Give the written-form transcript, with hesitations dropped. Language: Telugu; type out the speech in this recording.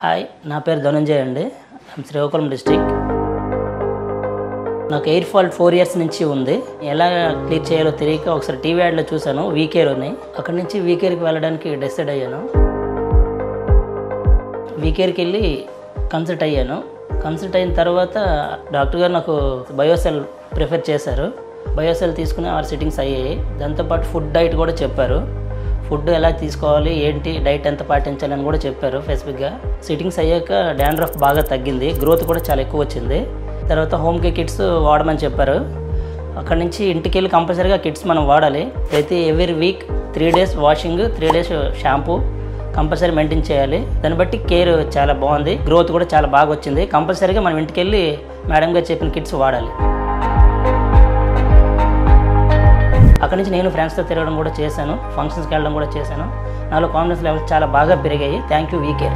హాయ్, నా పేరు ధనంజయ్ అండి. శ్రీకాకుళం డిస్ట్రిక్ట్. నాకు ఎయిర్ ఫాల్ట్ 4 ఇయర్స్ నుంచి ఉంది. ఎలా క్లియర్ చేయాలో తెలియక ఒకసారి టీవీ యాడ్లో చూశాను, వీకేర్ని. అక్కడి నుంచి వీకేర్కి వెళ్ళడానికి డిసైడ్ అయ్యాను. వీకేర్కి వెళ్ళి కన్సల్ట్ అయ్యాను. కన్సల్ట్ అయిన తర్వాత డాక్టర్ గారు నాకు బయోసెల్ ప్రిఫర్ చేశారు. బయోసెల్ తీసుకుని 6 సిట్టింగ్స్ అయ్యాయి. దాంతోపాటు ఫుడ్ డైట్ కూడా చెప్పారు. ఫుడ్ ఎలా తీసుకోవాలి, ఏంటి, డైట్ ఎంత పాటించాలని కూడా చెప్పారు స్పెసిఫిక్గా. సిట్టింగ్స్ అయ్యాక డాండ్రఫ్ బాగా తగ్గింది, గ్రోత్ కూడా చాలా ఎక్కువ వచ్చింది. తర్వాత హోమ్ కేర్ కిట్స్ వాడమని చెప్పారు. అక్కడి నుంచి ఇంటికి వెళ్ళి కంపల్సరీగా కిట్స్ మనం వాడాలి. Every week 3 days washing, 3 days shampoo compulsory maintain చేయాలి. దాన్ని బట్టి కేర్ చాలా బాగుంది, గ్రోత్ కూడా చాలా బాగా వచ్చింది. కంపల్సరీగా మనం ఇంటికి వెళ్ళి మేడం గారు చెప్పిన కిట్స్ వాడాలి. అక్కడి నుంచి నేను ఫ్రెండ్స్తో తిరగడం కూడా చేశాను, ఫంక్షన్స్కి వెళ్ళడం కూడా చేశాను. నాలో కాన్ఫిడెన్స్ లెవెల్స్ చాలా బాగా పెరిగాయి. Thank you WeCare.